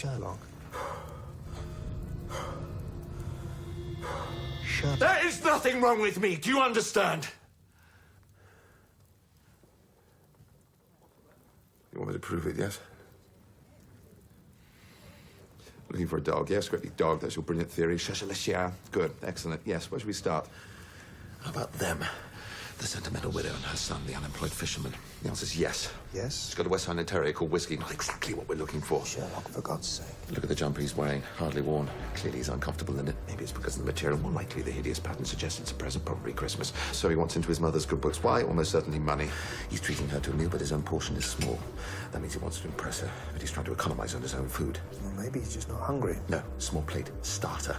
Sherlock. Sherlock. There is nothing wrong with me. Do you understand? You want me to prove it, yes? Looking for a dog, yes? Great dog, that's your brilliant theory. Good, excellent. Yes, where should we start? How about them? The sentimental widow and her son, the unemployed fisherman. The answer's yes. Yes? She's got a West Highland Terrier called Whiskey. Not exactly what we're looking for. Sherlock, for God's sake. Look at the jumper he's wearing. Hardly worn. Clearly he's uncomfortable in it. Maybe it's because of the material. More likely the hideous pattern suggests it's a present, probably Christmas. So he wants into his mother's good books. Why? Almost certainly money. He's treating her to a meal, but his own portion is small. That means he wants to impress her, but he's trying to economize on his own food. Well, maybe he's just not hungry. No, small plate, starter.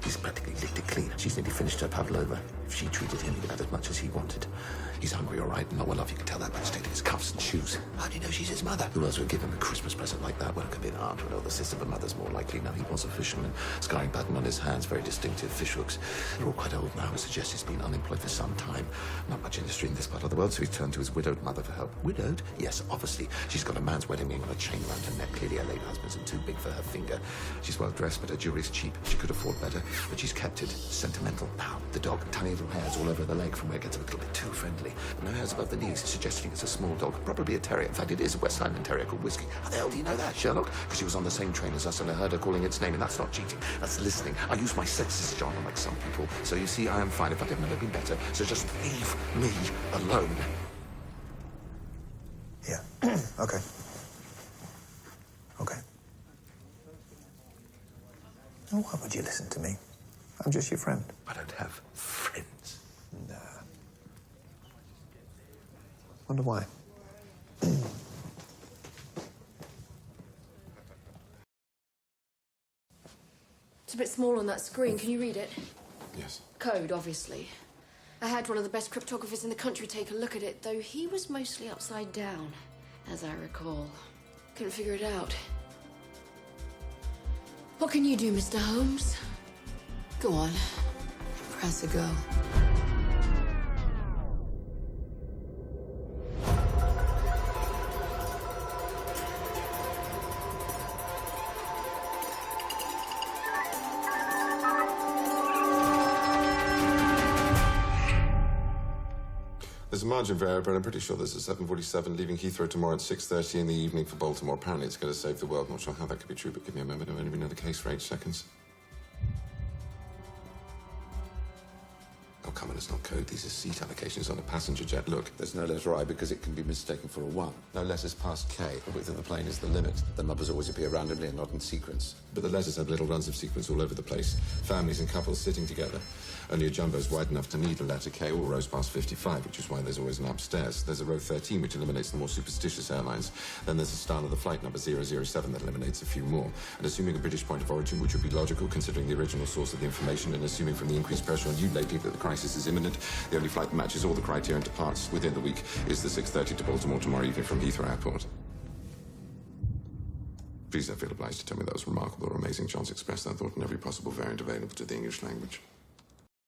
He's practically licked it clean. She's nearly finished her pavlova. If she treated him, he could have as much as he wanted. He's hungry, all right, and not well off. You can tell that by the state of his cuffs and shoes. How do you know she's his mother? Who else would give him a Christmas present like that? Well, it could be an aunt or an older sister, but mother's more likely. Now, he was a fisherman. Scarring pattern on his hands, very distinctive fish hooks. They're all quite old now. I suggest he's been unemployed for some time. Not much industry in this part of the world, so he's turned to his widowed mother for help. Widowed? Yes, obviously. She's got a man's wedding ring on a chain around her neck. Clearly her late husband's and too big for her finger. She's well dressed, but her jewelry's cheap. She could afford better, but she's kept it. Sentimental. Now, the dog, tiny little hairs all over the leg from where it gets a little bit too friendly. No hairs above the knees, suggesting it's a small dog, probably a terrier. In fact, it is a West Highland Terrier called Whiskey. How the hell do you know that, Sherlock? Because she was on the same train as us and I heard her calling its name, and that's not cheating. That's listening. I use my senses, John, unlike some people. So you see, I am fine. In fact, I've never been better. So just leave me alone. Yeah. Okay. Okay. Now, why would you listen to me? I'm just your friend. I don't have friends. Nah. Wonder why. It's a bit small on that screen. Can you read it? Yes. Code, obviously. I had one of the best cryptographers in the country take a look at it, though he was mostly upside down, as I recall. Couldn't figure it out. What can you do, Mr. Holmes? Go on. Press a go. There's a margin of error, but I'm pretty sure there's a 7:47 leaving Heathrow tomorrow at 6:30 in the evening for Baltimore. Apparently it's going to save the world. Not sure how that could be true, but give me a moment. I've only been in the case for 8 seconds. Oh, come on, it's not code. These are seat allocations on a passenger jet. Look, there's no letter I because it can be mistaken for a 1. No letters past K. The width of the plane is the limit. The numbers always appear randomly and not in sequence. But the letters have little runs of sequence all over the place. Families and couples sitting together. Only a jumbo's wide enough to need a letter K, all rows past 55, which is why there's always an upstairs. There's a row 13, which eliminates the more superstitious airlines. Then there's a style of the flight number 007 that eliminates a few more. And assuming a British point of origin, which would be logical considering the original source of the information, and assuming from the increased pressure on you lately that the crisis is imminent, the only flight that matches all the criteria and departs within the week is the 6:30 to Baltimore tomorrow evening from Heathrow Airport. Please don't feel obliged to tell me that was remarkable or amazing. John's expressed that thought in every possible variant available to the English language.